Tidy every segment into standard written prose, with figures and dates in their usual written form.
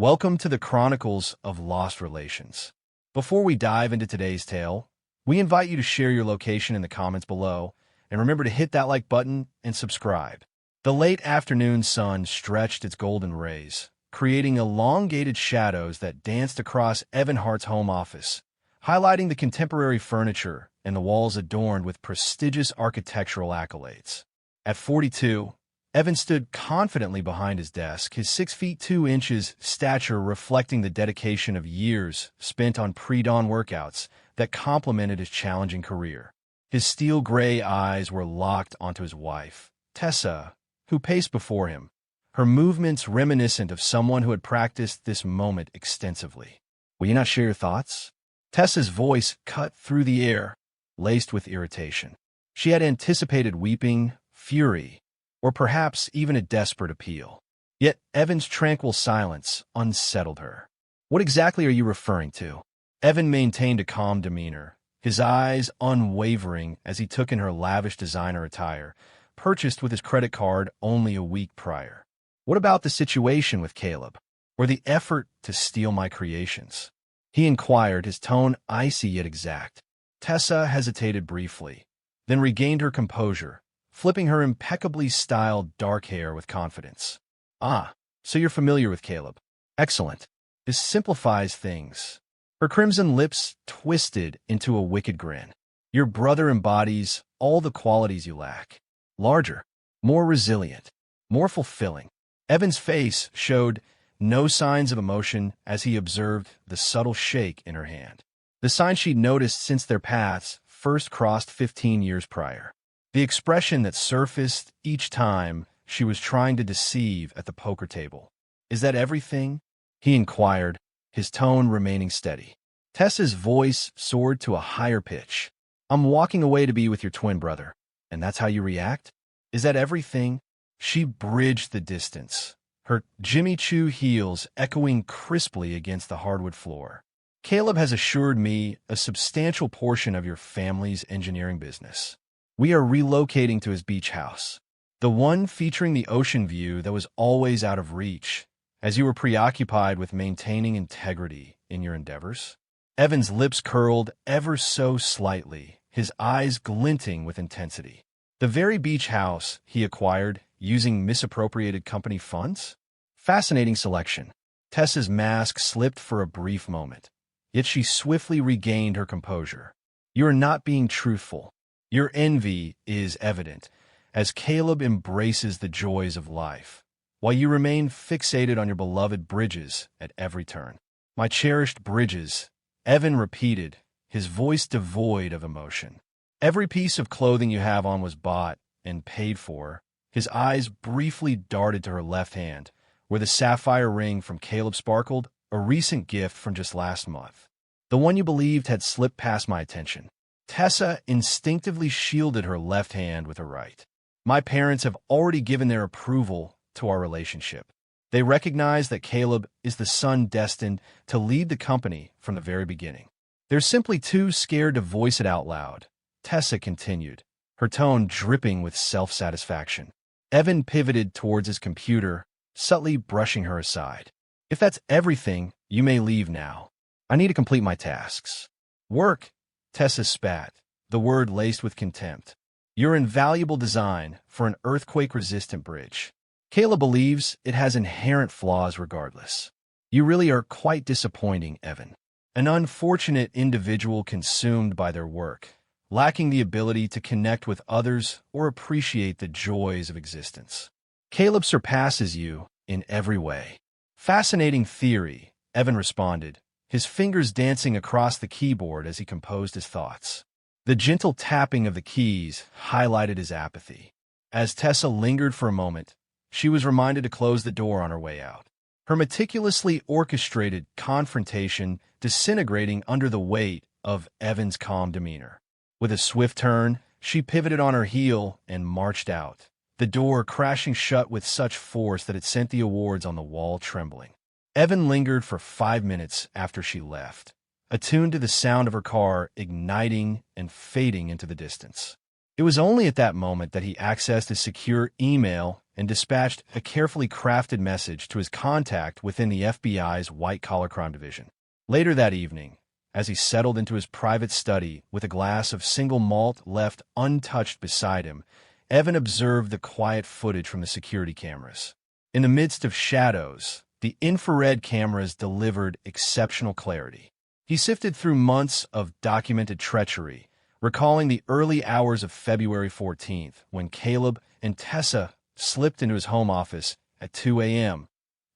Welcome to the Chronicles of Lost Relations. Before we dive into today's tale, we invite you to share your location in the comments below, and remember to hit that like button and subscribe. The late afternoon sun stretched its golden rays, creating elongated shadows that danced across Evan Hart's home office, highlighting the contemporary furniture and the walls adorned with prestigious architectural accolades. At 42, Evan stood confidently behind his desk, his 6 feet 2 inches stature reflecting the dedication of years spent on pre-dawn workouts that complemented his challenging career. His steel-gray eyes were locked onto his wife, Tessa, who paced before him, her movements reminiscent of someone who had practiced this moment extensively. "Will you not share your thoughts?" Tessa's voice cut through the air, laced with irritation. She had anticipated weeping, fury, or perhaps even a desperate appeal. Yet Evan's tranquil silence unsettled her. "What exactly are you referring to?" Evan maintained a calm demeanor, his eyes unwavering as he took in her lavish designer attire, purchased with his credit card only a week prior. "What about the situation with Caleb, or the effort to steal my creations?" he inquired, his tone icy yet exact. Tessa hesitated briefly, then regained her composure, flipping her impeccably styled dark hair with confidence. "Ah, so you're familiar with Caleb. Excellent. This simplifies things." Her crimson lips twisted into a wicked grin. "Your brother embodies all the qualities you lack. Larger, more resilient, more fulfilling." Evan's face showed no signs of emotion as he observed the subtle shake in her hand, the sign she'd noticed since their paths first crossed 15 years prior. The expression that surfaced each time she was trying to deceive at the poker table. "Is that everything?" he inquired, his tone remaining steady. Tessa's voice soared to a higher pitch. "I'm walking away to be with your twin brother, and that's how you react? Is that everything?" She bridged the distance, her Jimmy Choo heels echoing crisply against the hardwood floor. "Caleb has assured me a substantial portion of your family's engineering business. We are relocating to his beach house, the one featuring the ocean view that was always out of reach, as you were preoccupied with maintaining integrity in your endeavors." Evan's lips curled ever so slightly, his eyes glinting with intensity. "The very beach house he acquired using misappropriated company funds? Fascinating selection." Tessa's mask slipped for a brief moment, yet she swiftly regained her composure. "You are not being truthful. Your envy is evident, as Caleb embraces the joys of life, while you remain fixated on your beloved bridges at every turn." "My cherished bridges," Evan repeated, his voice devoid of emotion. "Every piece of clothing you have on was bought and paid for." His eyes briefly darted to her left hand, where the sapphire ring from Caleb sparkled, a recent gift from just last month. "The one you believed had slipped past my attention." Tessa instinctively shielded her left hand with her right. "My parents have already given their approval to our relationship. They recognize that Caleb is the son destined to lead the company from the very beginning. They're simply too scared to voice it out loud," Tessa continued, her tone dripping with self-satisfaction. Evan pivoted towards his computer, subtly brushing her aside. "If that's everything, you may leave now. I need to complete my tasks." "Work," Tessa spat, the word laced with contempt. "Your invaluable design for an earthquake-resistant bridge. Caleb believes it has inherent flaws regardless. You really are quite disappointing, Evan. An unfortunate individual consumed by their work, lacking the ability to connect with others or appreciate the joys of existence. Caleb surpasses you in every way." "Fascinating theory," Evan responded, his fingers dancing across the keyboard as he composed his thoughts. The gentle tapping of the keys highlighted his apathy. As Tessa lingered for a moment, she was reminded to close the door on her way out, her meticulously orchestrated confrontation disintegrating under the weight of Evan's calm demeanor. With a swift turn, she pivoted on her heel and marched out, the door crashing shut with such force that it sent the awards on the wall trembling. Evan lingered for 5 minutes after she left, attuned to the sound of her car igniting and fading into the distance. It was only at that moment that he accessed his secure email and dispatched a carefully crafted message to his contact within the FBI's white-collar crime division. Later that evening, as he settled into his private study with a glass of single malt left untouched beside him, Evan observed the quiet footage from the security cameras. In the midst of shadows, the infrared cameras delivered exceptional clarity. He sifted through months of documented treachery, recalling the early hours of February 14th when Caleb and Tessa slipped into his home office at 2 a.m.,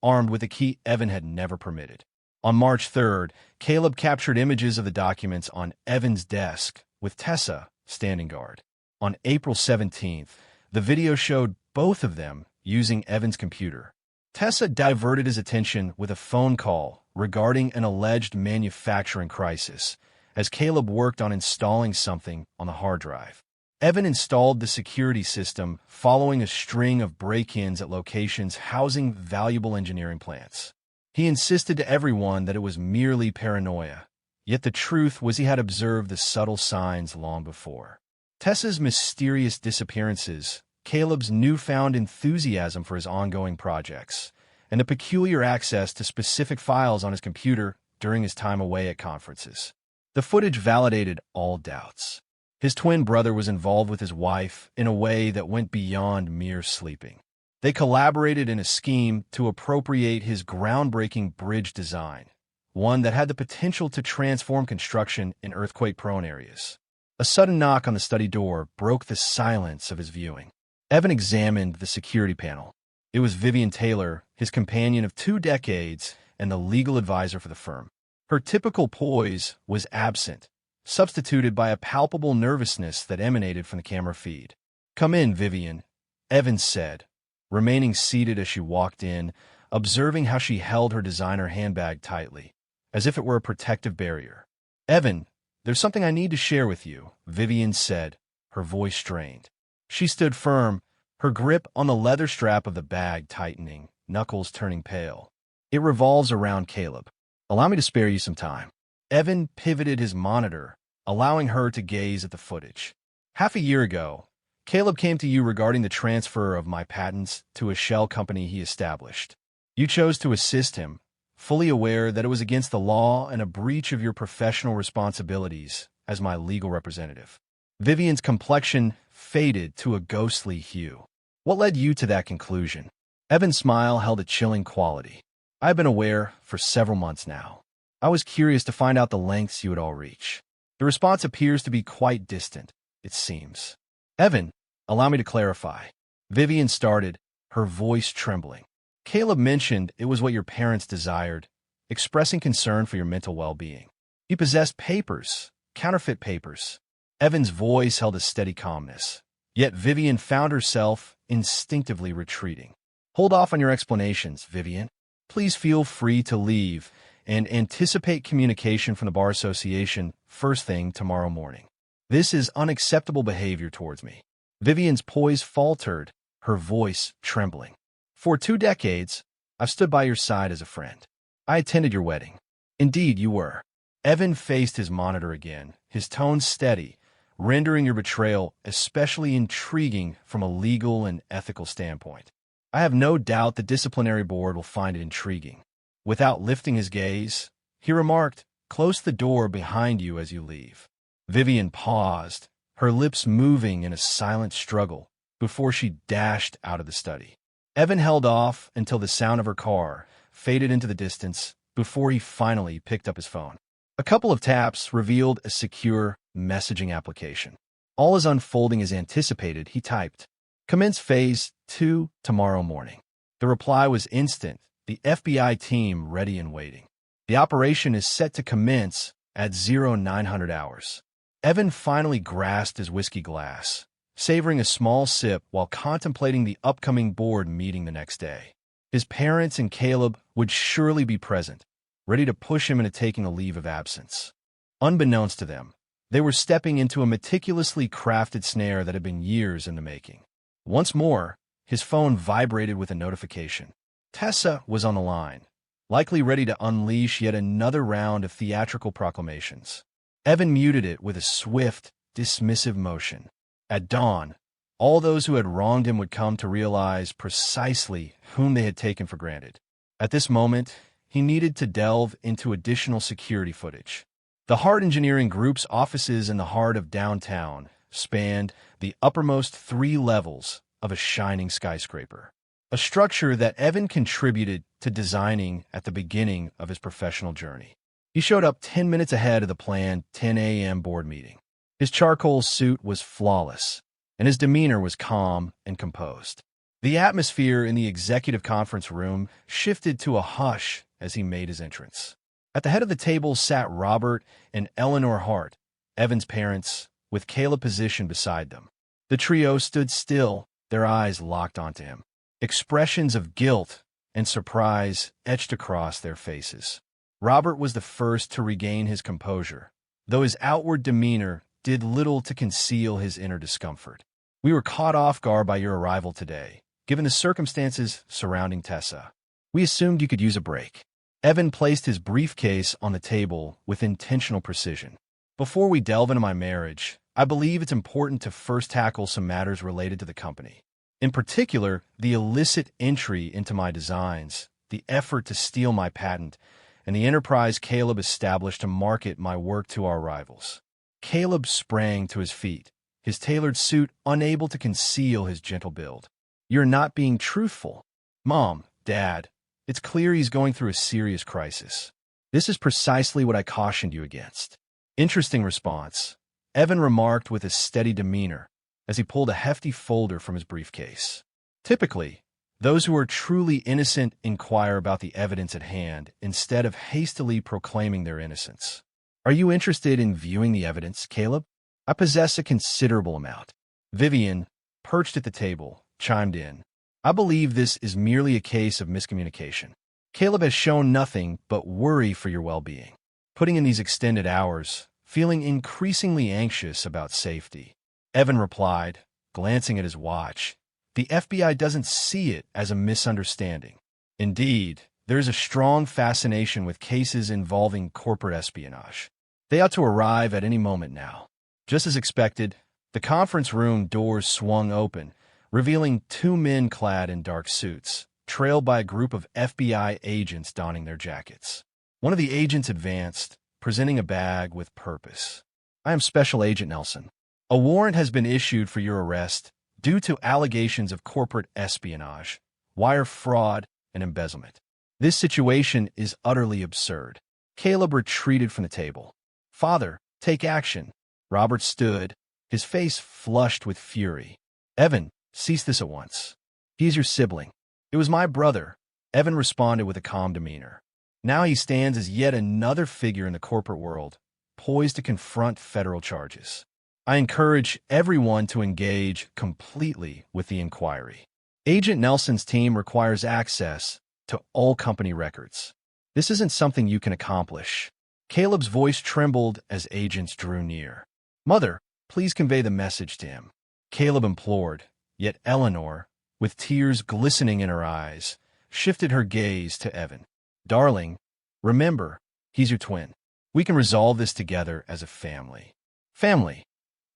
armed with a key Evan had never permitted. On March 3rd, Caleb captured images of the documents on Evan's desk, with Tessa standing guard. On April 17th, the video showed both of them using Evan's computer. Tessa diverted his attention with a phone call regarding an alleged manufacturing crisis, as Caleb worked on installing something on the hard drive. Evan installed the security system following a string of break-ins at locations housing valuable engineering plants. He insisted to everyone that it was merely paranoia, yet the truth was he had observed the subtle signs long before. Tessa's mysterious disappearances, Caleb's newfound enthusiasm for his ongoing projects, and the peculiar access to specific files on his computer during his time away at conferences. The footage validated all doubts. His twin brother was involved with his wife in a way that went beyond mere sleeping. They collaborated in a scheme to appropriate his groundbreaking bridge design, one that had the potential to transform construction in earthquake-prone areas. A sudden knock on the study door broke the silence of his viewing. Evan examined the security panel. It was Vivian Taylor, his companion of 2 decades and the legal advisor for the firm. Her typical poise was absent, substituted by a palpable nervousness that emanated from the camera feed. "Come in, Vivian," Evan said, remaining seated as she walked in, observing how she held her designer handbag tightly, as if it were a protective barrier. "Evan, there's something I need to share with you," Vivian said, her voice strained. She stood firm, her grip on the leather strap of the bag tightening, knuckles turning pale. "It revolves around Caleb. Allow me to spare you some time." Evan pivoted his monitor, allowing her to gaze at the footage. "Half a year ago, Caleb came to you regarding the transfer of my patents to a shell company he established. You chose to assist him, fully aware that it was against the law and a breach of your professional responsibilities as my legal representative." Vivian's complexion faded to a ghostly hue. "What led you to that conclusion?" Evan's smile held a chilling quality. "I've been aware for several months now. I was curious to find out the lengths you would all reach." The response appears to be quite distant, it seems. "Evan, allow me to clarify." Vivian started, her voice trembling. "Caleb mentioned it was what your parents desired, expressing concern for your mental well-being. He possessed papers, counterfeit papers." Evan's voice held a steady calmness, yet Vivian found herself instinctively retreating. "Hold off on your explanations, Vivian. Please feel free to leave and anticipate communication from the Bar Association first thing tomorrow morning. This is unacceptable behavior towards me." Vivian's poise faltered, her voice trembling. "For 2 decades, I've stood by your side as a friend. I attended your wedding." "Indeed, you were." Evan faced his monitor again, his tone steady, rendering your betrayal especially intriguing from a legal and ethical standpoint. "I have no doubt the disciplinary board will find it intriguing." Without lifting his gaze, he remarked, "Close the door behind you as you leave." Vivian paused, her lips moving in a silent struggle, before she dashed out of the study. Evan held off until the sound of her car faded into the distance before he finally picked up his phone. A couple of taps revealed a secure messaging application. All is unfolding as anticipated, he typed. "Commence Phase 2 tomorrow morning." The reply was instant, the FBI team ready and waiting. "The operation is set to commence at 0900 hours. Evan finally grasped his whiskey glass, savoring a small sip while contemplating the upcoming board meeting the next day. His parents and Caleb would surely be present, ready to push him into taking a leave of absence. Unbeknownst to them, they were stepping into a meticulously crafted snare that had been years in the making. Once more, his phone vibrated with a notification. Tessa was on the line, likely ready to unleash yet another round of theatrical proclamations. Evan muted it with a swift, dismissive motion. At dawn, All those who had wronged him would come to realize precisely whom they had taken for granted. At this moment, he needed to delve into additional security footage. The Hard Engineering Group's offices in the heart of downtown spanned the uppermost 3 levels of a shining skyscraper, a structure that Evan contributed to designing at the beginning of his professional journey. He showed up 10 minutes ahead of the planned 10 a.m. board meeting. His charcoal suit was flawless, and his demeanor was calm and composed. The atmosphere in the executive conference room shifted to a hush as he made his entrance. At the head of the table sat Robert and Eleanor Hart, Evan's parents, with Caleb positioned beside them. The trio stood still, their eyes locked onto him. Expressions of guilt and surprise etched across their faces. Robert was the first to regain his composure, though his outward demeanor did little to conceal his inner discomfort. "We were caught off guard by your arrival today, given the circumstances surrounding Tessa. We assumed you could use a break." Evan placed his briefcase on the table with intentional precision. "Before we delve into my marriage, I believe it's important to first tackle some matters related to the company. In particular, the illicit entry into my designs, the effort to steal my patent, and the enterprise Caleb established to market my work to our rivals." Caleb sprang to his feet, his tailored suit unable to conceal his gentle build. "You're not being truthful. Mom, Dad, it's clear he's going through a serious crisis. This is precisely what I cautioned you against." "Interesting response," Evan remarked with a steady demeanor as he pulled a hefty folder from his briefcase. "Typically, those who are truly innocent inquire about the evidence at hand instead of hastily proclaiming their innocence. Are you interested in viewing the evidence, Caleb? I possess a considerable amount." Vivian, perched at the table, chimed in. "I believe this is merely a case of miscommunication. Caleb has shown nothing but worry for your well-being, putting in these extended hours, feeling increasingly anxious about safety." Evan replied, glancing at his watch. "The FBI doesn't see it as a misunderstanding. Indeed, there is a strong fascination with cases involving corporate espionage. They ought to arrive at any moment now." Just as expected, the conference room doors swung open, revealing 2 men clad in dark suits, trailed by a group of FBI agents donning their jackets. One of the agents advanced, presenting a bag with purpose. "I am Special Agent Nelson. A warrant has been issued for your arrest due to allegations of corporate espionage, wire fraud, and embezzlement. This situation is utterly absurd." Caleb retreated from the table. "Father, take action." Robert stood, his face flushed with fury. "Evan, cease this at once. He is your sibling." "It was my brother," Evan responded with a calm demeanor. "Now he stands as yet another figure in the corporate world, poised to confront federal charges. I encourage everyone to engage completely with the inquiry. Agent Nelson's team requires access to all company records. This isn't something you can accomplish." Caleb's voice trembled as agents drew near. "Mother, please convey the message to him," Caleb implored, yet Eleanor, with tears glistening in her eyes, shifted her gaze to Evan. "Darling, remember, he's your twin. We can resolve this together as a family." "Family,"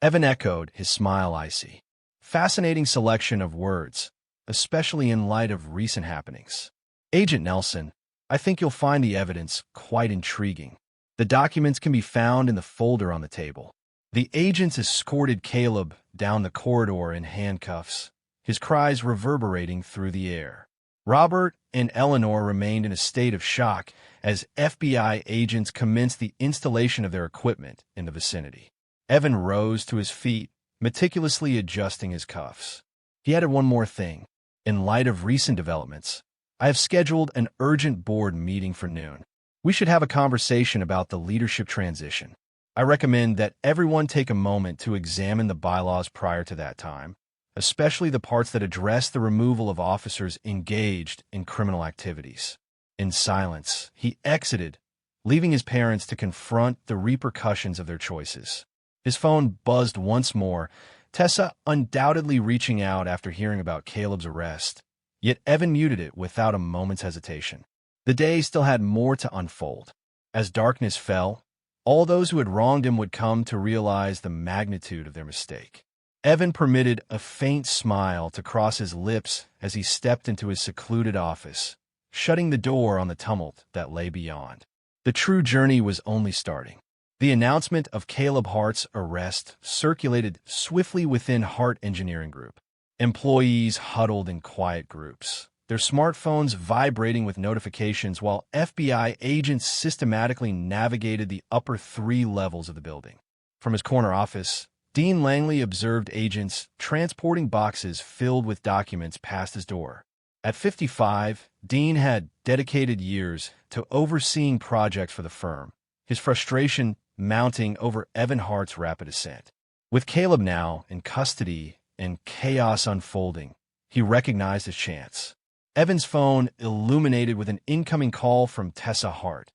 Evan echoed, his smile icy. Fascinating selection of words, especially in light of recent happenings. "Agent Nelson, I think you'll find the evidence quite intriguing. The documents can be found in the folder on the table." The agents escorted Caleb down the corridor in handcuffs, his cries reverberating through the air. Robert and Eleanor remained in a state of shock as FBI agents commenced the installation of their equipment in the vicinity. Evan rose to his feet, meticulously adjusting his cuffs. He added one more thing. "In light of recent developments, I have scheduled an urgent board meeting for noon. We should have a conversation about the leadership transition. I recommend that everyone take a moment to examine the bylaws prior to that time, especially the parts that address the removal of officers engaged in criminal activities." In silence, he exited, leaving his parents to confront the repercussions of their choices. His phone buzzed once more, Tessa undoubtedly reaching out after hearing about Caleb's arrest, yet Evan muted it without a moment's hesitation. The day still had more to unfold. As darkness fell, all those who had wronged him would come to realize the magnitude of their mistake. Evan permitted a faint smile to cross his lips as he stepped into his secluded office, shutting the door on the tumult that lay beyond. The true journey was only starting. The announcement of Caleb Hart's arrest circulated swiftly within Hart Engineering Group. Employees huddled in quiet groups, their smartphones vibrating with notifications while FBI agents systematically navigated the upper 3 levels of the building. From his corner office, Dean Langley observed agents transporting boxes filled with documents past his door. At 55, Dean had dedicated years to overseeing projects for the firm, his frustration mounting over Evan Hart's rapid ascent. With Caleb now in custody and chaos unfolding, he recognized his chance. Evan's phone illuminated with an incoming call from Tessa Hart,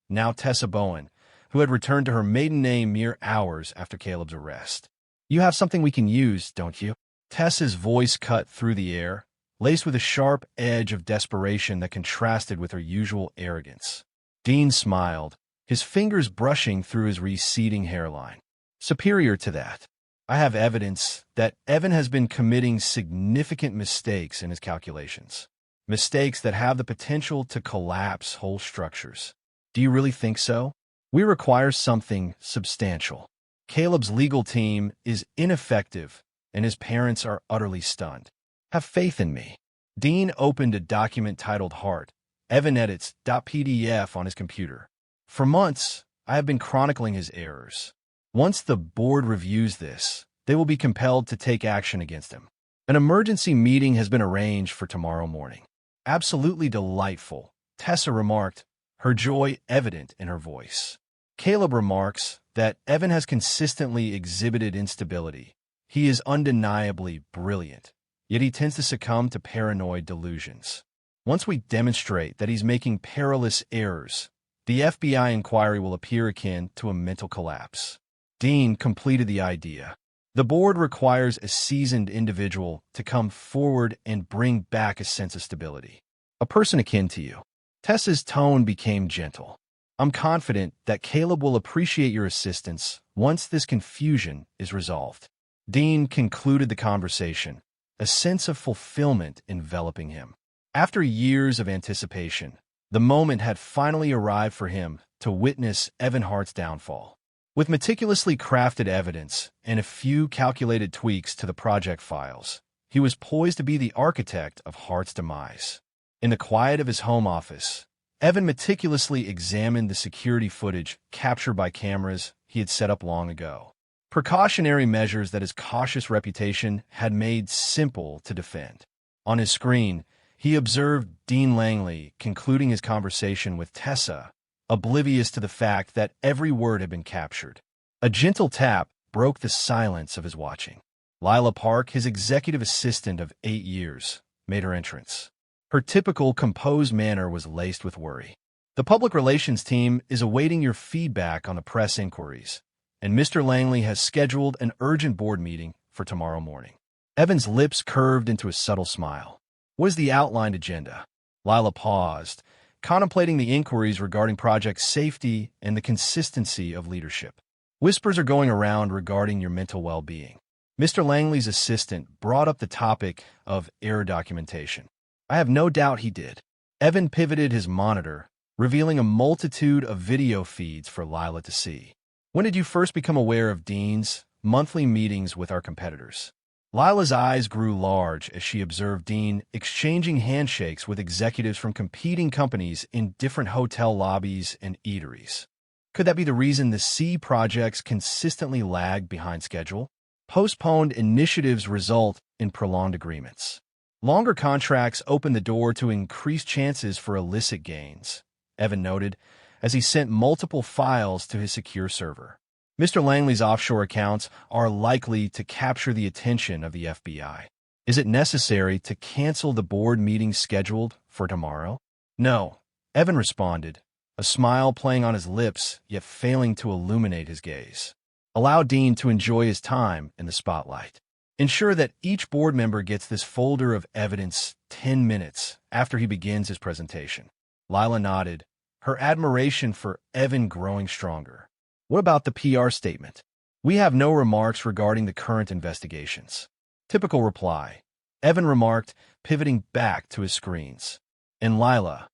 now Tessa Bowen, who had returned to her maiden name mere hours after Caleb's arrest. "You have something we can use, don't you?" Tessa's voice cut through the air, laced with a sharp edge of desperation that contrasted with her usual arrogance. Dean smiled, his fingers brushing through his receding hairline. "Superior to that, I have evidence that Evan has been committing significant mistakes in his calculations. Mistakes that have the potential to collapse whole structures." "Do you really think so?" "We require something substantial. Caleb's legal team is ineffective, and his parents are utterly stunned. Have faith in me." Dean opened a document titled Hart, Evan Edits.pdf on his computer. "For months, I have been chronicling his errors. Once the board reviews this, they will be compelled to take action against him. An emergency meeting has been arranged for tomorrow morning." "Absolutely delightful," Tessa remarked, her joy evident in her voice. Caleb remarks that Evan has consistently exhibited instability. He is undeniably brilliant, yet he tends to succumb to paranoid delusions. Once we demonstrate that he's making perilous errors, the FBI inquiry will appear akin to a mental collapse. Dean completed the idea. "The board requires a seasoned individual to come forward and bring back a sense of stability. A person akin to you." Tessa's tone became gentle. "I'm confident that Caleb will appreciate your assistance once this confusion is resolved." Dean concluded the conversation, a sense of fulfillment enveloping him. After years of anticipation, the moment had finally arrived for him to witness Evan Hart's downfall. With meticulously crafted evidence and a few calculated tweaks to the project files, he was poised to be the architect of Hart's demise. In the quiet of his home office, Evan meticulously examined the security footage captured by cameras he had set up long ago. Precautionary measures that his cautious reputation had made simple to defend. On his screen, he observed Dean Langley concluding his conversation with Tessa, oblivious to the fact that every word had been captured. A gentle tap broke the silence of his watching. Lila Park, his executive assistant of 8 years, made her entrance. Her typical composed manner was laced with worry. "The public relations team is awaiting your feedback on the press inquiries, and Mr. Langley has scheduled an urgent board meeting for tomorrow morning." Evan's lips curved into a subtle smile. "What is the outlined agenda?" Lila paused, contemplating the inquiries regarding project safety and the consistency of leadership. "Whispers are going around regarding your mental well-being." Mr. Langley's assistant brought up the topic of error documentation. "I have no doubt he did." Evan pivoted his monitor, revealing a multitude of video feeds for Lila to see. "When did you first become aware of Dean's monthly meetings with our competitors?" Lila's eyes grew large as she observed Dean exchanging handshakes with executives from competing companies in different hotel lobbies and eateries. Could that be the reason the C projects consistently lagged behind schedule? Postponed initiatives result in prolonged agreements. Longer contracts open the door to increased chances for illicit gains, Evan noted, as he sent multiple files to his secure server. Mr. Langley's offshore accounts are likely to capture the attention of the FBI. Is it necessary to cancel the board meeting scheduled for tomorrow? No, Evan responded, a smile playing on his lips yet failing to illuminate his gaze. Allow Dean to enjoy his time in the spotlight. Ensure that each board member gets this folder of evidence 10 minutes after he begins his presentation. Lila nodded, her admiration for Evan growing stronger. What about the PR statement? We have no remarks regarding the current investigations. Typical reply. Evan remarked, pivoting back to his screens. And Lila,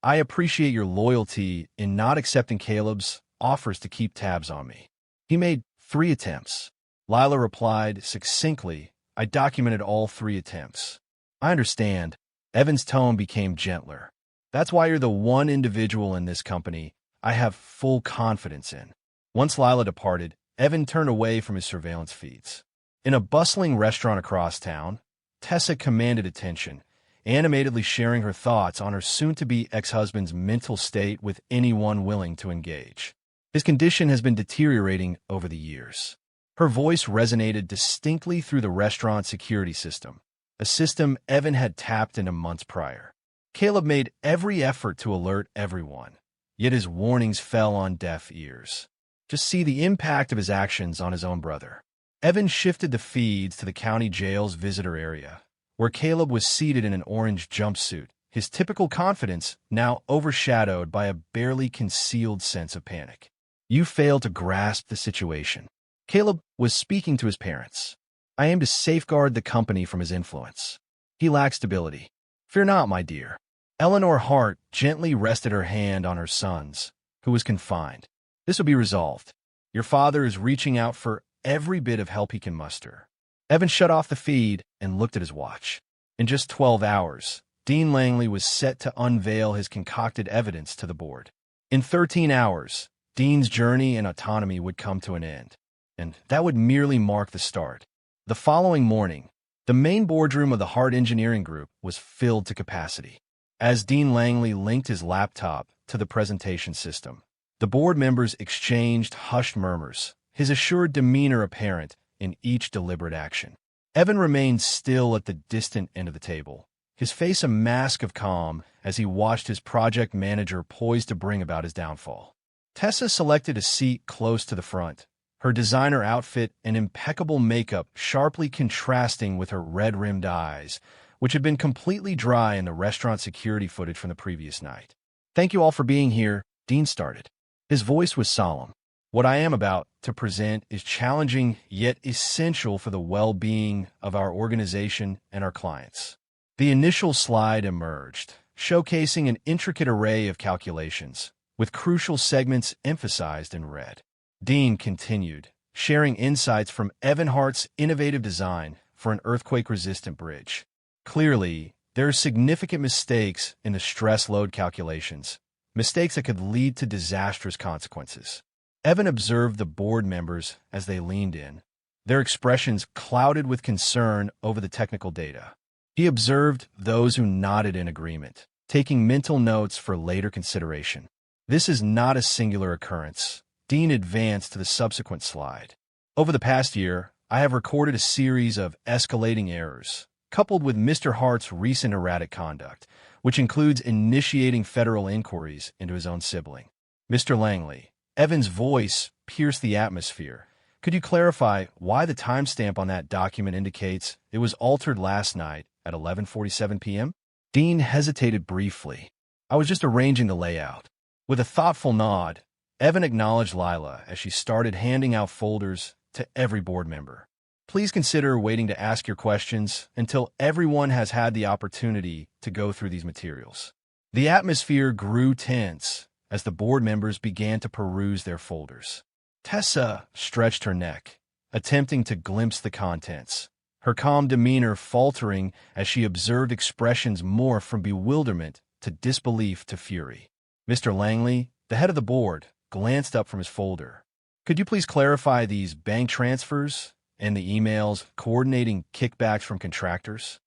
I appreciate your loyalty in not accepting Caleb's offers to keep tabs on me. He made 3 attempts. Lila replied succinctly, I documented all 3 attempts. I understand. Evan's tone became gentler. That's why you're the one individual in this company I have full confidence in. Once Lila departed, Evan turned away from his surveillance feeds. In a bustling restaurant across town, Tessa commanded attention, animatedly sharing her thoughts on her soon-to-be ex-husband's mental state with anyone willing to engage. His condition has been deteriorating over the years. Her voice resonated distinctly through the restaurant security system, a system Evan had tapped into months prior. Caleb made every effort to alert everyone, yet his warnings fell on deaf ears. Just see the impact of his actions on his own brother. Evan shifted the feeds to the county jail's visitor area, where Caleb was seated in an orange jumpsuit, his typical confidence now overshadowed by a barely concealed sense of panic. You failed to grasp the situation. Caleb was speaking to his parents. I aim to safeguard the company from his influence. He lacks stability. Fear not, my dear. Eleanor Hart gently rested her hand on her son's, who was confined. This will be resolved. Your father is reaching out for every bit of help he can muster. Evan shut off the feed and looked at his watch. In just 12 hours, Dean Langley was set to unveil his concocted evidence to the board. In 13 hours, Dean's journey and autonomy would come to an end, and that would merely mark the start. The following morning, the main boardroom of the Hart Engineering Group was filled to capacity. As Dean Langley linked his laptop to the presentation system, the board members exchanged hushed murmurs, his assured demeanor apparent in each deliberate action. Evan remained still at the distant end of the table, his face a mask of calm as he watched his project manager poised to bring about his downfall. Tessa selected a seat close to the front, her designer outfit and impeccable makeup sharply contrasting with her red-rimmed eyes, which had been completely dry in the restaurant security footage from the previous night. Thank you all for being here, Dean started. His voice was solemn. What I am about to present is challenging yet essential for the well-being of our organization and our clients. The initial slide emerged, showcasing an intricate array of calculations, with crucial segments emphasized in red. Dean continued, sharing insights from Evan Hart's innovative design for an earthquake-resistant bridge. Clearly, there are significant mistakes in the stress load calculations, mistakes that could lead to disastrous consequences. Evan observed the board members as they leaned in, their expressions clouded with concern over the technical data. He observed those who nodded in agreement, taking mental notes for later consideration. This is not a singular occurrence. Dean advanced to the subsequent slide. Over the past year, I have recorded a series of escalating errors, coupled with Mr. Hart's recent erratic conduct, which includes initiating federal inquiries into his own sibling. Mr. Langley, Evan's voice pierced the atmosphere. Could you clarify why the timestamp on that document indicates it was altered last night at 11:47 p.m.? Dean hesitated briefly. I was just arranging the layout. With a thoughtful nod, Evan acknowledged Lila as she started handing out folders to every board member. Please consider waiting to ask your questions until everyone has had the opportunity to go through these materials. The atmosphere grew tense as the board members began to peruse their folders. Tessa stretched her neck, attempting to glimpse the contents, her calm demeanor faltering as she observed expressions morph from bewilderment to disbelief to fury. Mr. Langley, the head of the board, glanced up from his folder. Could you please clarify these bank transfers and the emails coordinating kickbacks from contractors?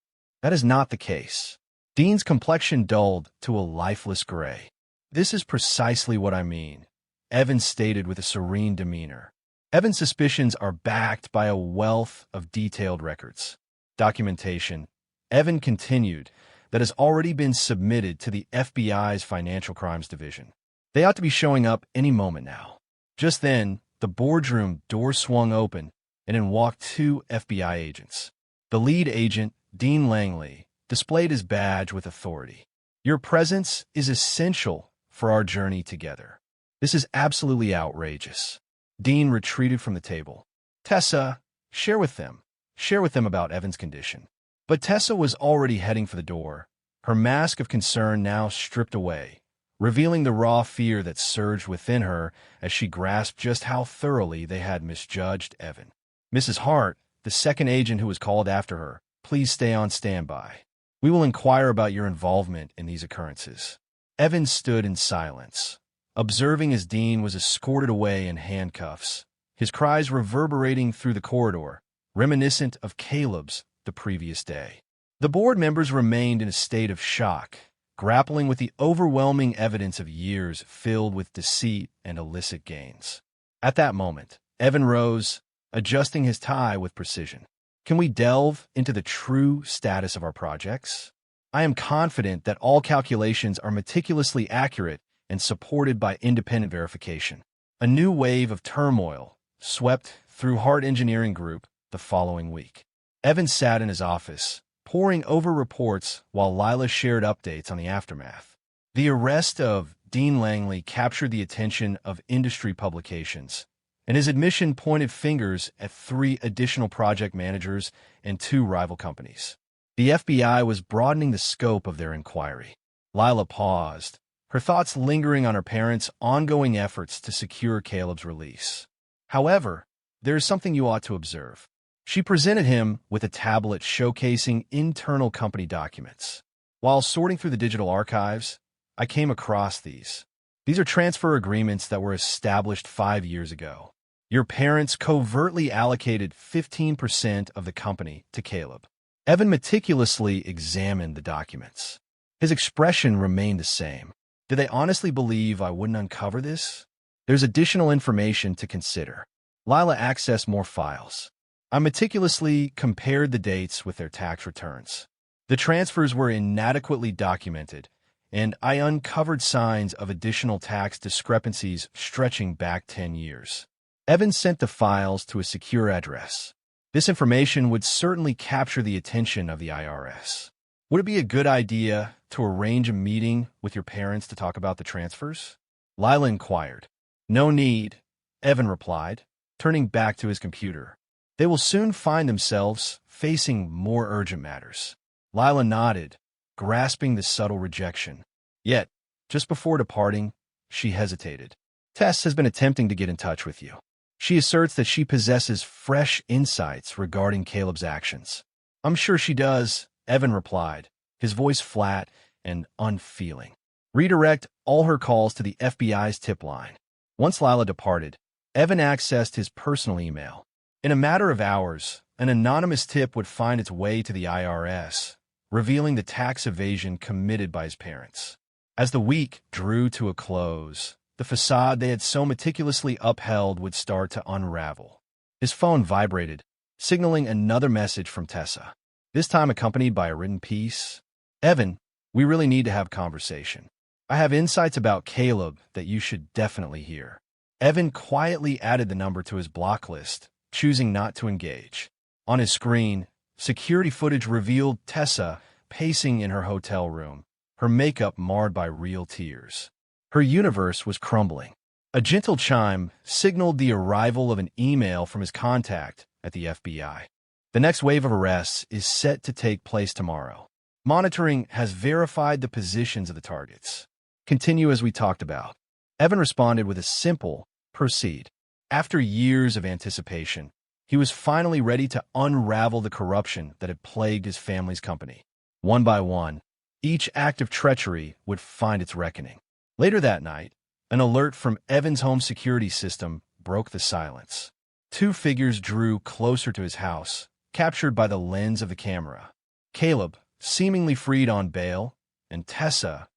That is not the case. Dean's complexion dulled to a lifeless gray. This is precisely what I mean, Evan stated with a serene demeanor. Evan's suspicions are backed by a wealth of detailed records. Documentation, Evan continued, that has already been submitted to the FBI's Financial Crimes Division. They ought to be showing up any moment now. Just then, the boardroom door swung open, and in walked 2 FBI agents. The lead agent, Dean Langley, displayed his badge with authority. Your presence is essential for our journey together. This is absolutely outrageous. Dean retreated from the table. Tessa, share with them. Share with them about Evan's condition. But Tessa was already heading for the door, her mask of concern now stripped away, revealing the raw fear that surged within her as she grasped just how thoroughly they had misjudged Evan. Mrs. Hart, the second agent who was called after her, please stay on standby. We will inquire about your involvement in these occurrences. Evan stood in silence, observing as Dean was escorted away in handcuffs, his cries reverberating through the corridor, reminiscent of Caleb's the previous day. The board members remained in a state of shock, grappling with the overwhelming evidence of years filled with deceit and illicit gains. At that moment, Evan rose, adjusting his tie with precision. Can we delve into the true status of our projects? I am confident that all calculations are meticulously accurate and supported by independent verification. A new wave of turmoil swept through Hart Engineering Group the following week. Evan sat in his office, poring over reports while Lila shared updates on the aftermath. The arrest of Dean Langley captured the attention of industry publications, and his admission pointed fingers at 3 additional project managers and 2 rival companies. The FBI was broadening the scope of their inquiry. Lila paused, her thoughts lingering on her parents' ongoing efforts to secure Caleb's release. However, there is something you ought to observe. She presented him with a tablet showcasing internal company documents. While sorting through the digital archives, I came across these. These are transfer agreements that were established 5 years ago. Your parents covertly allocated 15% of the company to Caleb. Evan meticulously examined the documents. His expression remained the same. Did they honestly believe I wouldn't uncover this? There's additional information to consider. Lila accessed more files. I meticulously compared the dates with their tax returns. The transfers were inadequately documented, and I uncovered signs of additional tax discrepancies stretching back 10 years. Evan sent the files to a secure address. This information would certainly capture the attention of the IRS. Would it be a good idea to arrange a meeting with your parents to talk about the transfers? Lila inquired. No need, Evan replied, turning back to his computer. They will soon find themselves facing more urgent matters. Lila nodded, grasping the subtle rejection. Yet, just before departing, she hesitated. Tess has been attempting to get in touch with you. She asserts that she possesses fresh insights regarding Caleb's actions. I'm sure she does, Evan replied, his voice flat and unfeeling. Redirect all her calls to the FBI's tip line. Once Lila departed, Evan accessed his personal email. In a matter of hours, an anonymous tip would find its way to the IRS, revealing the tax evasion committed by his parents. As the week drew to a close, the facade they had so meticulously upheld would start to unravel. His phone vibrated, signaling another message from Tessa, this time accompanied by a written piece. Evan, we really need to have a conversation. I have insights about Caleb that you should definitely hear. Evan quietly added the number to his block list, choosing not to engage. On his screen, security footage revealed Tessa pacing in her hotel room, her makeup marred by real tears. Her universe was crumbling. A gentle chime signaled the arrival of an email from his contact at the FBI. The next wave of arrests is set to take place tomorrow. Monitoring has verified the positions of the targets. Continue as we talked about. Evan responded with a simple, proceed. After years of anticipation, he was finally ready to unravel the corruption that had plagued his family's company. One by one, each act of treachery would find its reckoning. Later that night, an alert from Evan's home security system broke the silence. 2 figures drew closer to his house, captured by the lens of the camera. Caleb, seemingly freed on bail, and Tessa,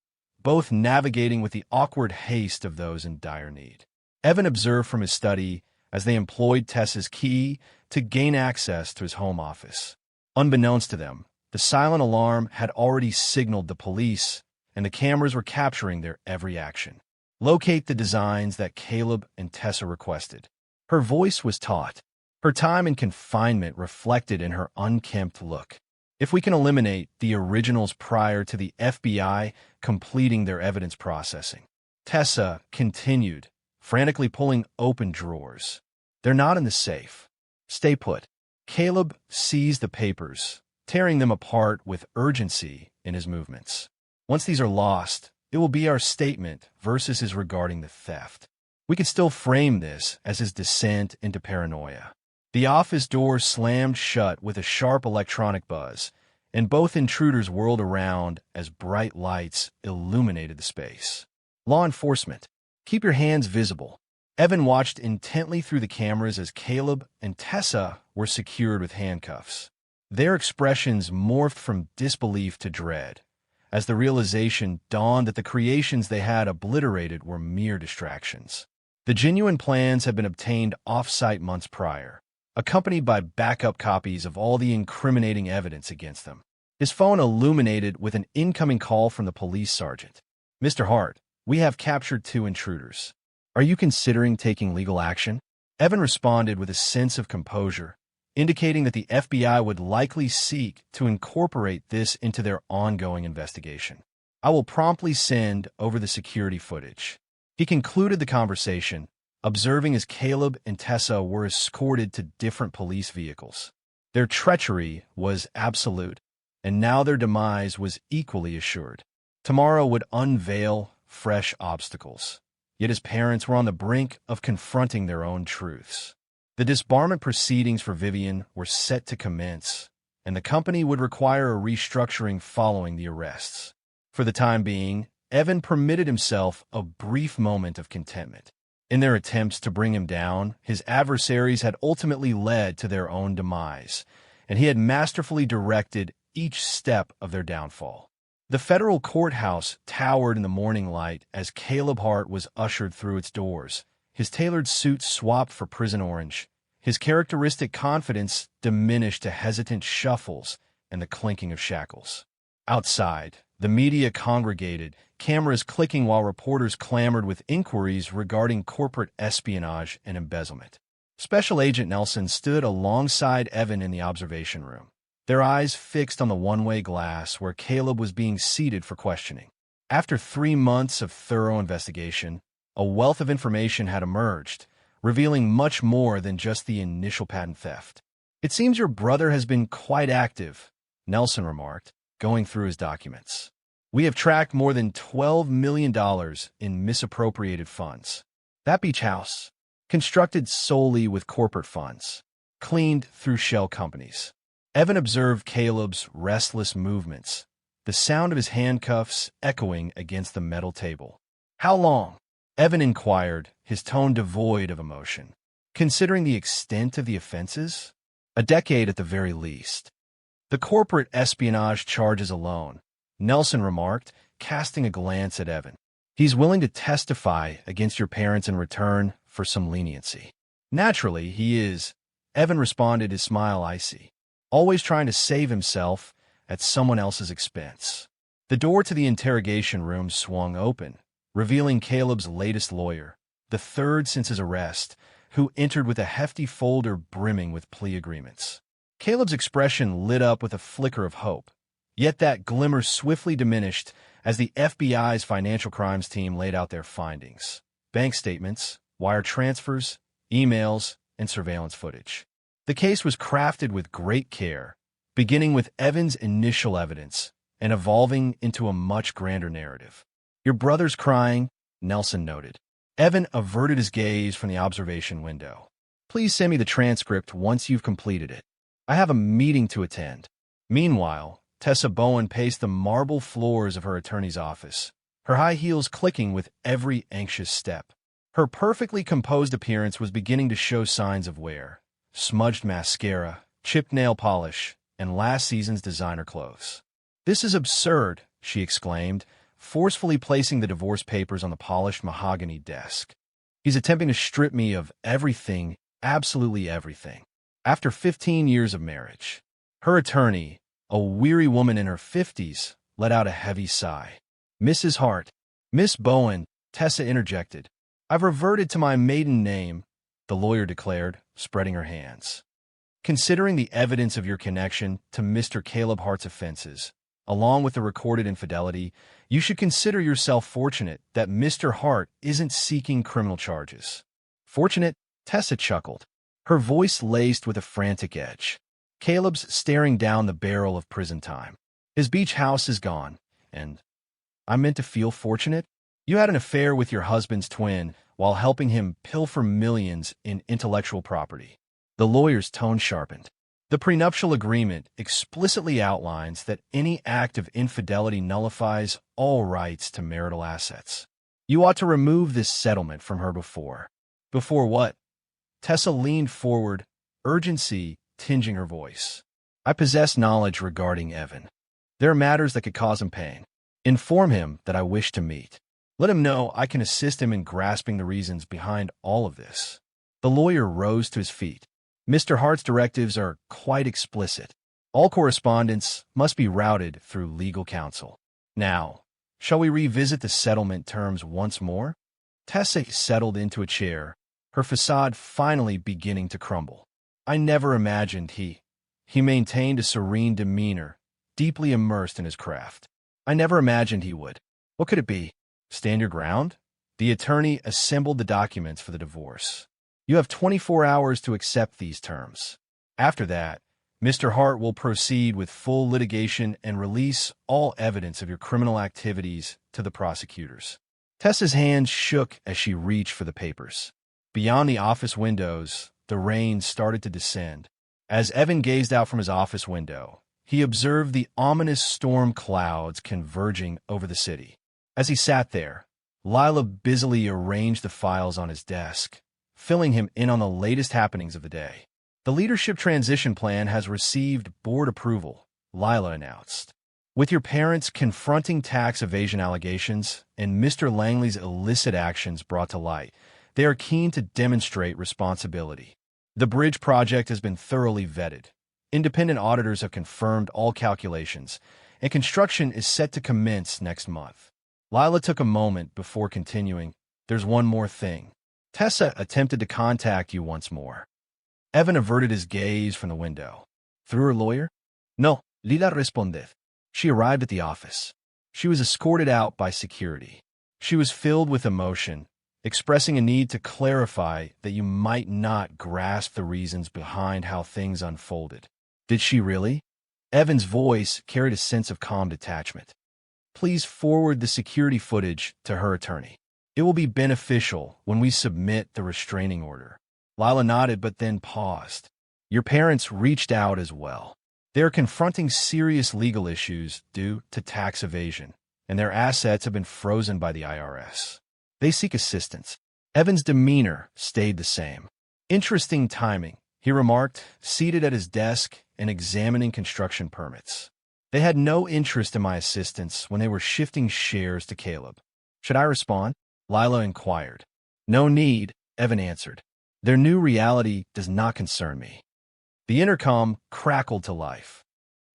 both navigating with the awkward haste of those in dire need. Evan observed from his study as they employed Tessa's key to gain access to his home office. Unbeknownst to them, the silent alarm had already signaled the police, and the cameras were capturing their every action. Locate the designs that Caleb and Tessa requested. Her voice was taut, her time in confinement reflected in her unkempt look. If we can eliminate the originals prior to the FBI completing their evidence processing. Tessa continued, frantically pulling open drawers. They're not in the safe. Stay put. Caleb seized the papers, tearing them apart with urgency in his movements. Once these are lost, it will be our statement versus his regarding the theft. We could still frame this as his descent into paranoia. The office door slammed shut with a sharp electronic buzz, and both intruders whirled around as bright lights illuminated the space. Law enforcement, keep your hands visible. Evan watched intently through the cameras as Caleb and Tessa were secured with handcuffs. Their expressions morphed from disbelief to dread, as the realization dawned that the creations they had obliterated were mere distractions. The genuine plans had been obtained off-site months prior, accompanied by backup copies of all the incriminating evidence against them. His phone illuminated with an incoming call from the police sergeant. "Mr. Hart, we have captured 2 intruders. Are you considering taking legal action?" Evan responded with a sense of composure, indicating that the FBI would likely seek to incorporate this into their ongoing investigation. "I will promptly send over the security footage." He concluded the conversation, observing as Caleb and Tessa were escorted to different police vehicles. Their treachery was absolute, and now their demise was equally assured. Tomorrow would unveil fresh obstacles. Yet his parents were on the brink of confronting their own truths. The disbarment proceedings for Vivian were set to commence, and the company would require a restructuring following the arrests. For the time being, Evan permitted himself a brief moment of contentment. In their attempts to bring him down, his adversaries had ultimately led to their own demise, and he had masterfully directed each step of their downfall. The federal courthouse towered in the morning light as Caleb Hart was ushered through its doors, his tailored suit swapped for prison orange, his characteristic confidence diminished to hesitant shuffles and the clinking of shackles. Outside, the media congregated, cameras clicking while reporters clamored with inquiries regarding corporate espionage and embezzlement. Special Agent Nelson stood alongside Evan in the observation room, their eyes fixed on the one-way glass where Caleb was being seated for questioning. After 3 months of thorough investigation, a wealth of information had emerged, revealing much more than just the initial patent theft. "It seems your brother has been quite active," Nelson remarked, going through his documents. "We have tracked more than $12 million in misappropriated funds. That beach house, constructed solely with corporate funds, cleaned through shell companies." Evan observed Caleb's restless movements, the sound of his handcuffs echoing against the metal table. "How long?" Evan inquired, his tone devoid of emotion. "Considering the extent of the offenses? A decade at the very least." "The corporate espionage charges alone," Nelson remarked, casting a glance at Evan. "He's willing to testify against your parents in return for some leniency." "Naturally, he is," Evan responded, his smile icy. "Always trying to save himself at someone else's expense." The door to the interrogation room swung open, revealing Caleb's latest lawyer, the third since his arrest, who entered with a hefty folder brimming with plea agreements. Caleb's expression lit up with a flicker of hope, yet that glimmer swiftly diminished as the FBI's financial crimes team laid out their findings: bank statements, wire transfers, emails, and surveillance footage. The case was crafted with great care, beginning with Evan's initial evidence and evolving into a much grander narrative. "Your brother's crying," Nelson noted. Evan averted his gaze from the observation window. "Please send me the transcript once you've completed it. I have a meeting to attend." Meanwhile, Tessa Bowen paced the marble floors of her attorney's office, her high heels clicking with every anxious step. Her perfectly composed appearance was beginning to show signs of wear: smudged mascara, chipped nail polish, and last season's designer clothes. "This is absurd," she exclaimed, forcefully placing the divorce papers on the polished mahogany desk. "He's attempting to strip me of everything, absolutely everything. After 15 years of marriage." Her attorney, a weary woman in her 50s, let out a heavy sigh. "Mrs. Hart." "Miss Bowen," Tessa interjected. "I've reverted to my maiden name," the lawyer declared, spreading her hands. "Considering the evidence of your connection to Mr. Caleb Hart's offenses, along with the recorded infidelity, you should consider yourself fortunate that Mr. Hart isn't seeking criminal charges." "Fortunate?" Tessa chuckled. her voice laced with a frantic edge. Caleb's staring down the barrel of prison time. His beach house is gone, and I'm meant to feel fortunate? You had an affair with your husband's twin while helping him pilfer millions in intellectual property. The lawyer's tone sharpened. The prenuptial agreement explicitly outlines that any act of infidelity nullifies all rights to marital assets. You ought to remove this settlement from her before. Before what? Tessa leaned forward, urgency tinging her voice. I possess knowledge regarding Evan. There are matters that could cause him pain. Inform him that I wish to meet. Let him know I can assist him in grasping the reasons behind all of this. The lawyer rose to his feet. Mr. Hart's directives are quite explicit. All correspondence must be routed through legal counsel. Now, shall we revisit the settlement terms once more? Tessa settled into a chair, her facade finally beginning to crumble. I never imagined he maintained a serene demeanor, deeply immersed in his craft. I never imagined he would. What could it be? Stand your ground? The attorney assembled the documents for the divorce. You have 24 hours to accept these terms. After that, Mr. Hart will proceed with full litigation and release all evidence of your criminal activities to the prosecutors. Tessa's hands shook as she reached for the papers. Beyond the office windows, the rain started to descend. As Evan gazed out from his office window, he observed the ominous storm clouds converging over the city. As he sat there, Lila busily arranged the files on his desk, filling him in on the latest happenings of the day. The leadership transition plan has received board approval, Lila announced. With your parents' confronting tax evasion allegations and Mr. Langley's illicit actions brought to light, they are keen to demonstrate responsibility. The bridge project has been thoroughly vetted. Independent auditors have confirmed all calculations, and construction is set to commence next month. Lila took a moment before continuing. There's one more thing. Tessa attempted to contact you once more. Evan averted his gaze from the window. Through her lawyer? No, Lila responded. She arrived at the office. She was escorted out by security. She was filled with emotion, expressing a need to clarify that you might not grasp the reasons behind how things unfolded. Did she really? Evan's voice carried a sense of calm detachment. Please forward the security footage to her attorney. It will be beneficial when we submit the restraining order. Lila nodded but then paused. Your parents reached out as well. They are confronting serious legal issues due to tax evasion, and their assets have been frozen by the IRS. They seek assistance. Evan's demeanor stayed the same. Interesting timing, he remarked, seated at his desk and examining construction permits. They had no interest in my assistance when they were shifting shares to Caleb. Should I respond? Lila inquired. No need, Evan answered. Their new reality does not concern me. The intercom crackled to life.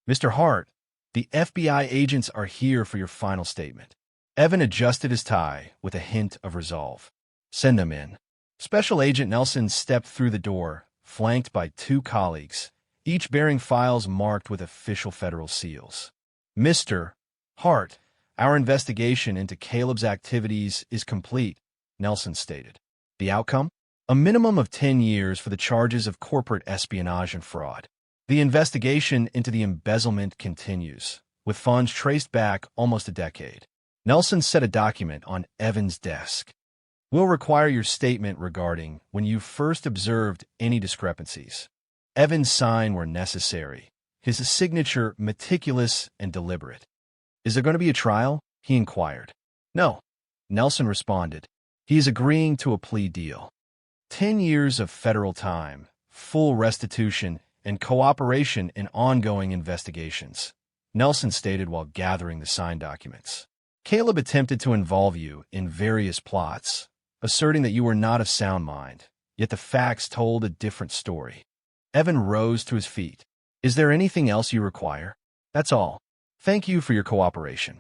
Mr. Hart, the FBI agents are here for your final statement. Evan adjusted his tie with a hint of resolve. Send them in. Special Agent Nelson stepped through the door, flanked by two colleagues, each bearing files marked with official federal seals. Mr. Hart, our investigation into Caleb's activities is complete, Nelson stated. The outcome? A minimum of 10 years for the charges of corporate espionage and fraud. The investigation into the embezzlement continues, with funds traced back almost a decade. Nelson set a document on Evan's desk. We'll require your statement regarding when you first observed any discrepancies. Evan's sign were necessary, his signature meticulous and deliberate. Is there going to be a trial? He inquired. No, Nelson responded. He is agreeing to a plea deal. 10 years of federal time, full restitution, and cooperation in ongoing investigations, Nelson stated while gathering the signed documents. Caleb attempted to involve you in various plots, asserting that you were not of sound mind, yet the facts told a different story. Evan rose to his feet. Is there anything else you require? That's all. Thank you for your cooperation.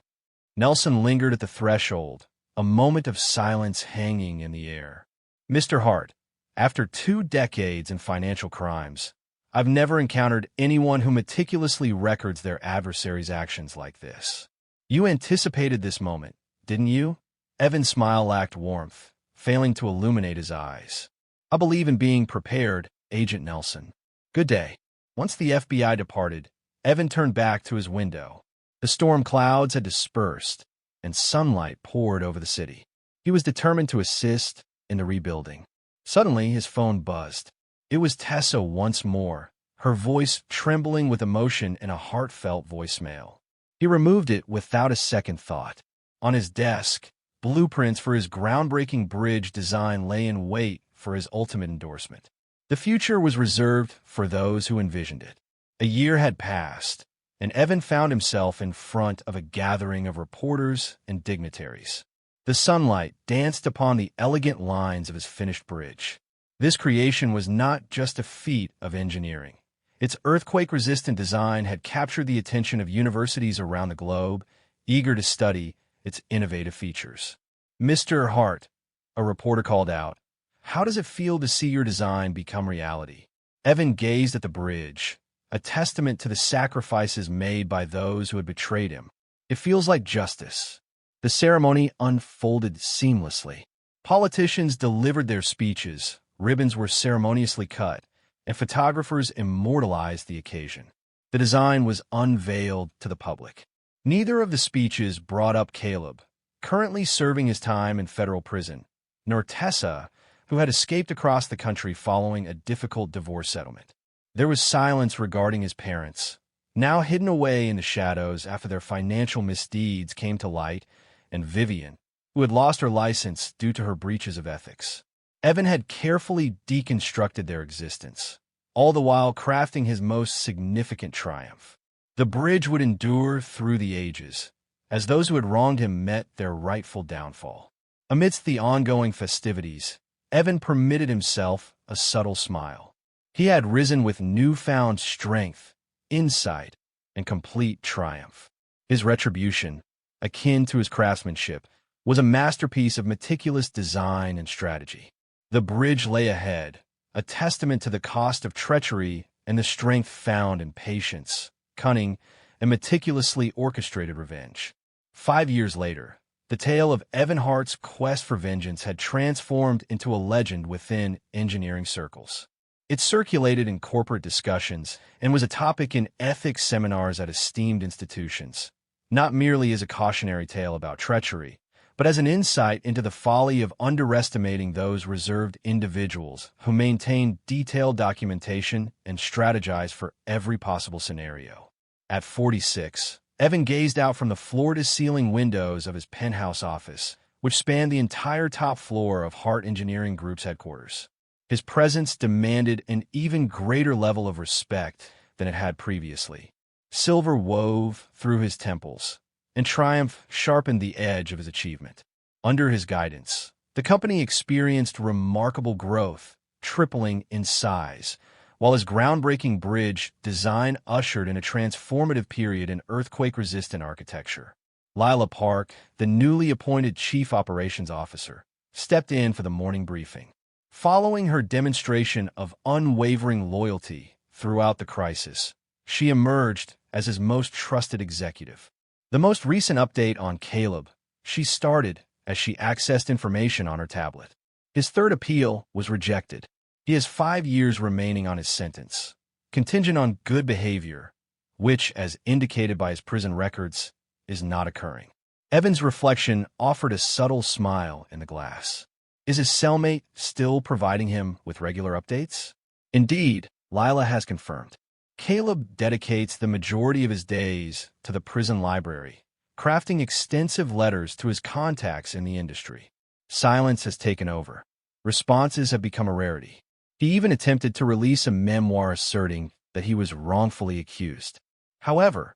Nelson lingered at the threshold, a moment of silence hanging in the air. Mr. Hart, after 2 decades in financial crimes, I've never encountered anyone who meticulously records their adversary's actions like this. You anticipated this moment, didn't you? Evan's smile lacked warmth, failing to illuminate his eyes. I believe in being prepared, Agent Nelson. Good day. Once the FBI departed, Evan turned back to his window. The storm clouds had dispersed, and sunlight poured over the city. He was determined to assist in the rebuilding. Suddenly, his phone buzzed. It was Tessa once more, her voice trembling with emotion in a heartfelt voicemail. He removed it without a second thought. On his desk, blueprints for his groundbreaking bridge design lay in wait for his ultimate endorsement. The future was reserved for those who envisioned it. A year had passed, and Evan found himself in front of a gathering of reporters and dignitaries. The sunlight danced upon the elegant lines of his finished bridge. This creation was not just a feat of engineering. Its earthquake-resistant design had captured the attention of universities around the globe, eager to study its innovative features. "Mr. Hart," a reporter called out, "how does it feel to see your design become reality?" Evan gazed at the bridge, a testament to the sacrifices made by those who had betrayed him. "It feels like justice." The ceremony unfolded seamlessly. Politicians delivered their speeches, ribbons were ceremoniously cut, and photographers immortalized the occasion. The design was unveiled to the public. Neither of the speeches brought up Caleb, currently serving his time in federal prison, nor Tessa, who had escaped across the country following a difficult divorce settlement. There was silence regarding his parents, now hidden away in the shadows after their financial misdeeds came to light, and Vivian, who had lost her license due to her breaches of ethics. Evan had carefully deconstructed their existence, all the while crafting his most significant triumph. The bridge would endure through the ages, as those who had wronged him met their rightful downfall. Amidst the ongoing festivities, Evan permitted himself a subtle smile. He had risen with newfound strength, insight, and complete triumph. His retribution, akin to his craftsmanship, was a masterpiece of meticulous design and strategy. The bridge lay ahead, a testament to the cost of treachery and the strength found in patience, cunning, and meticulously orchestrated revenge. 5 years later, the tale of Evan Hart's quest for vengeance had transformed into a legend within engineering circles. It circulated in corporate discussions and was a topic in ethics seminars at esteemed institutions, not merely as a cautionary tale about treachery, but as an insight into the folly of underestimating those reserved individuals who maintain detailed documentation and strategize for every possible scenario. At 46, Evan gazed out from the floor-to-ceiling windows of his penthouse office, which spanned the entire top floor of Hart Engineering Group's headquarters. His presence demanded an even greater level of respect than it had previously. Silver wove through his temples, and triumph sharpened the edge of his achievement. Under his guidance, the company experienced remarkable growth, tripling in size, while his groundbreaking bridge design ushered in a transformative period in earthquake-resistant architecture. Lila Park, the newly appointed Chief Operations Officer, stepped in for the morning briefing. Following her demonstration of unwavering loyalty throughout the crisis, she emerged as his most trusted executive. The most recent update on Caleb, she started as she accessed information on her tablet. His third appeal was rejected. He has 5 years remaining on his sentence, contingent on good behavior, which, as indicated by his prison records, is not occurring. Evan's reflection offered a subtle smile in the glass. Is his cellmate still providing him with regular updates? Indeed, Lila has confirmed. Caleb dedicates the majority of his days to the prison library, crafting extensive letters to his contacts in the industry. Silence has taken over. Responses have become a rarity. He even attempted to release a memoir asserting that he was wrongfully accused. However,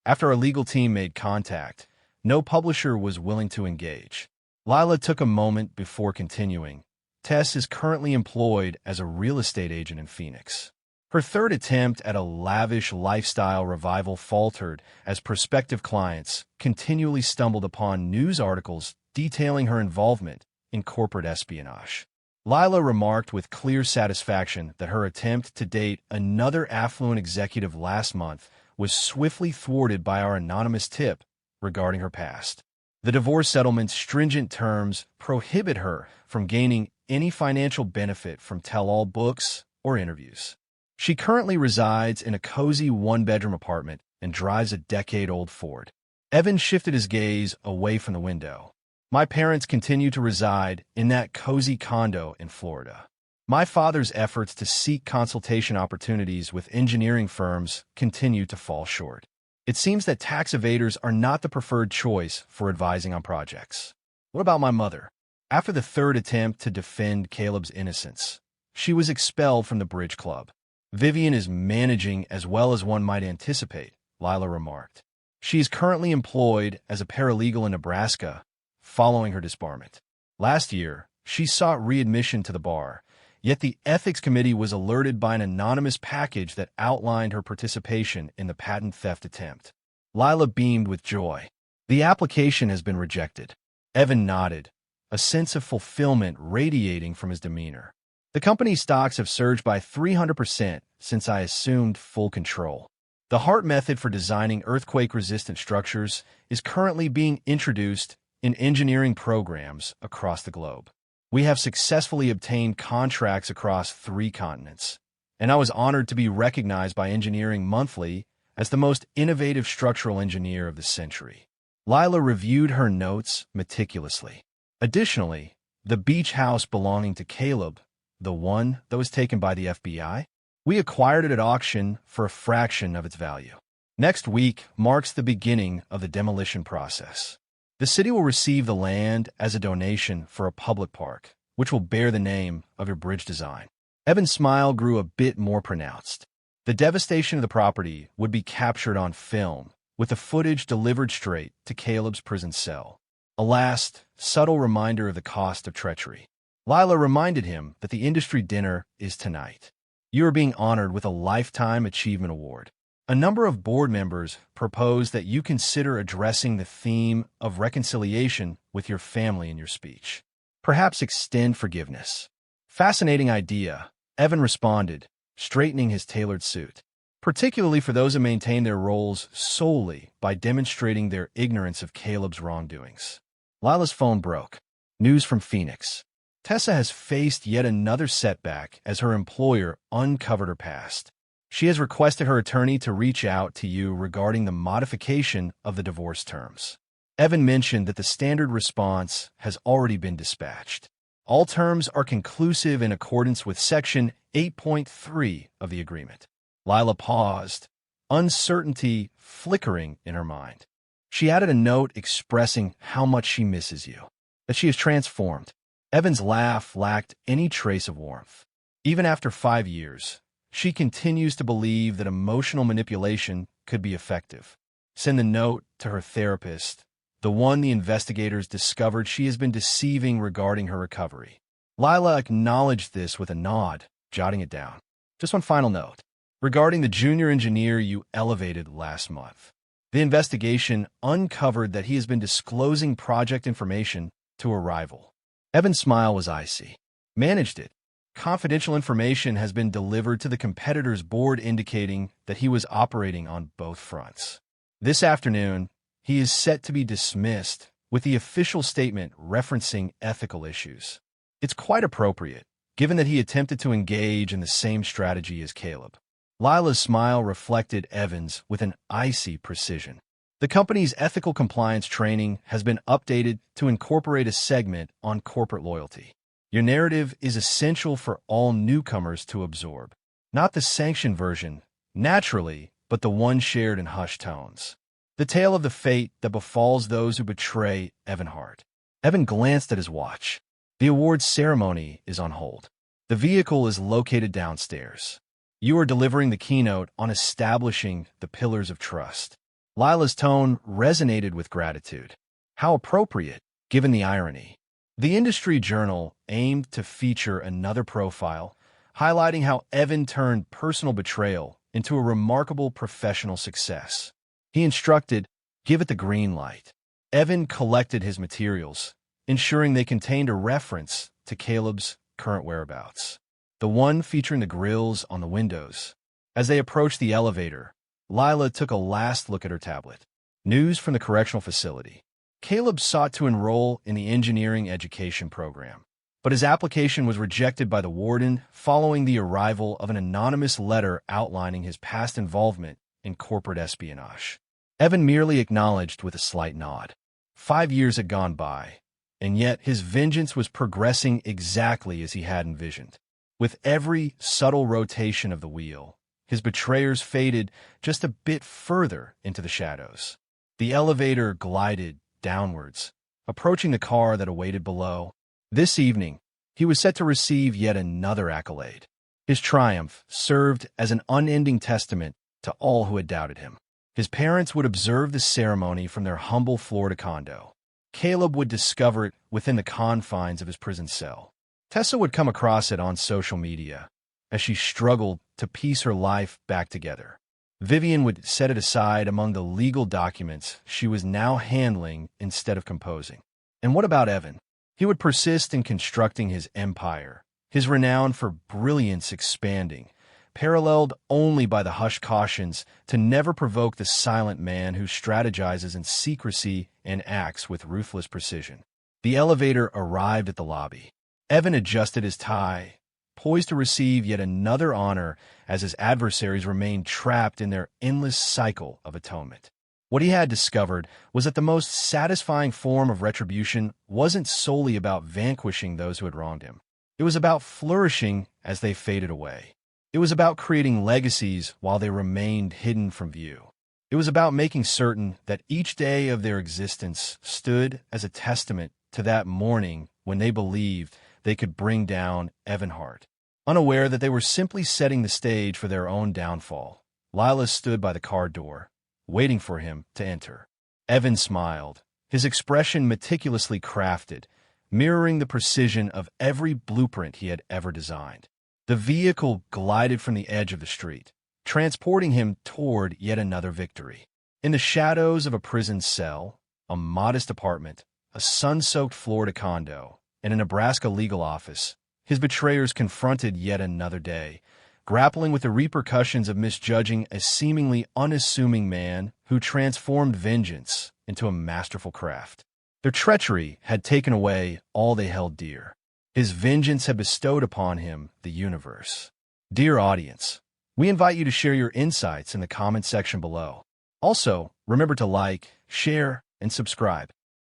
after our legal team made contact, no publisher was willing to engage. Lila took a moment before continuing. Tess is currently employed as a real estate agent in Phoenix. Her third attempt at a lavish lifestyle revival faltered as prospective clients continually stumbled upon news articles detailing her involvement in corporate espionage. Lila remarked with clear satisfaction that her attempt to date another affluent executive last month was swiftly thwarted by our anonymous tip regarding her past. The divorce settlement's stringent terms prohibit her from gaining any financial benefit from tell-all books, or interviews. She currently resides in a cozy one-bedroom apartment and drives a decade-old Ford. Evan shifted his gaze away from the window. My parents continue to reside in that cozy condo in Florida. My father's efforts to seek consultation opportunities with engineering firms continue to fall short. It seems that tax evaders are not the preferred choice for advising on projects. What about my mother? After the third attempt to defend Caleb's innocence, she was expelled from the bridge club. Vivian is managing as well as one might anticipate, Lila remarked. She is currently employed as a paralegal in Nebraska, following her disbarment. Last year, she sought readmission to the bar, yet the ethics committee was alerted by an anonymous package that outlined her participation in the patent theft attempt. Lila beamed with joy. The application has been rejected. Evan nodded, a sense of fulfillment radiating from his demeanor. The company's stocks have surged by 300% since I assumed full control. The HART method for designing earthquake-resistant structures is currently being introduced in engineering programs across the globe. We have successfully obtained contracts across 3 continents, and I was honored to be recognized by Engineering Monthly as the most innovative structural engineer of the century. Lila reviewed her notes meticulously. Additionally, the beach house belonging to Caleb, the one that was taken by the FBI, we acquired it at auction for a fraction of its value. Next week marks the beginning of the demolition process. The city will receive the land as a donation for a public park, which will bear the name of your bridge design. Evan's smile grew a bit more pronounced. The devastation of the property would be captured on film, with the footage delivered straight to Caleb's prison cell. A last, subtle reminder of the cost of treachery. Lila reminded him that the industry dinner is tonight. You are being honored with a Lifetime Achievement Award. A number of board members proposed that you consider addressing the theme of reconciliation with your family in your speech. Perhaps extend forgiveness. Fascinating idea, Evan responded, straightening his tailored suit. Particularly for those who maintain their roles solely by demonstrating their ignorance of Caleb's wrongdoings. Lila's phone broke. News from Phoenix. Tessa has faced yet another setback as her employer uncovered her past. She has requested her attorney to reach out to you regarding the modification of the divorce terms. Evan mentioned that the standard response has already been dispatched. All terms are conclusive in accordance with Section 8.3 of the agreement. Lila paused, uncertainty flickering in her mind. She added a note expressing how much she misses you, that she is transformed. Evan's laugh lacked any trace of warmth. Even after 5 years, she continues to believe that emotional manipulation could be effective. Send the note to her therapist, the one the investigators discovered she has been deceiving regarding her recovery. Lila acknowledged this with a nod, jotting it down. Just one final note. Regarding the junior engineer you elevated last month, the investigation uncovered that he has been disclosing project information to a rival. Evan's smile was icy. Managed it. Confidential information has been delivered to the competitor's board indicating that he was operating on both fronts. This afternoon, he is set to be dismissed with the official statement referencing ethical issues. It's quite appropriate, given that he attempted to engage in the same strategy as Caleb. Lila's smile reflected Evan's with an icy precision. The company's ethical compliance training has been updated to incorporate a segment on corporate loyalty. Your narrative is essential for all newcomers to absorb. Not the sanctioned version, naturally, but the one shared in hushed tones. The tale of the fate that befalls those who betray Evan Hart. Evan glanced at his watch. The awards ceremony is on hold. The vehicle is located downstairs. You are delivering the keynote on establishing the pillars of trust. Lila's tone resonated with gratitude. How appropriate, given the irony. The industry journal aimed to feature another profile, highlighting how Evan turned personal betrayal into a remarkable professional success. He instructed, give it the green light. Evan collected his materials, ensuring they contained a reference to Caleb's current whereabouts. The one featuring the grills on the windows. As they approached the elevator, Lila took a last look at her tablet. News from the correctional facility. Caleb sought to enroll in the engineering education program. but his application was rejected by the warden following the arrival of an anonymous letter outlining his past involvement in corporate espionage. Evan merely acknowledged with a slight nod. 5 years had gone by, and yet his vengeance was progressing exactly as he had envisioned. With every subtle rotation of the wheel, his betrayers faded just a bit further into the shadows. The elevator glided downwards, approaching the car that awaited below. This evening, he was set to receive yet another accolade. His triumph served as an unending testament to all who had doubted him. His parents would observe the ceremony from their humble Florida condo. Caleb would discover it within the confines of his prison cell. Tessa would come across it on social media as she struggled to piece her life back together. Vivian would set it aside among the legal documents she was now handling instead of composing. And what about Evan? He would persist in constructing his empire, his renown for brilliance expanding, paralleled only by the hushed cautions to never provoke the silent man who strategizes in secrecy and acts with ruthless precision. The elevator arrived at the lobby. Evan adjusted his tie, poised to receive yet another honor as his adversaries remained trapped in their endless cycle of atonement. What he had discovered was that the most satisfying form of retribution wasn't solely about vanquishing those who had wronged him. It was about flourishing as they faded away. It was about creating legacies while they remained hidden from view. It was about making certain that each day of their existence stood as a testament to that morning when they believed they could bring down Evan Hart. Unaware that they were simply setting the stage for their own downfall, Lila stood by the car door, waiting for him to enter. Evan smiled, his expression meticulously crafted, mirroring the precision of every blueprint he had ever designed. The vehicle glided from the edge of the street, transporting him toward yet another victory. In the shadows of a prison cell, a modest apartment, a sun-soaked Florida condo, and a Nebraska legal office, his betrayers confronted yet another day, grappling with the repercussions of misjudging a seemingly unassuming man who transformed vengeance into a masterful craft. Their treachery had taken away all they held dear. His vengeance had bestowed upon him the universe. Dear audience, we invite you to share your insights in the comment section below. Also, remember to like, share, and subscribe.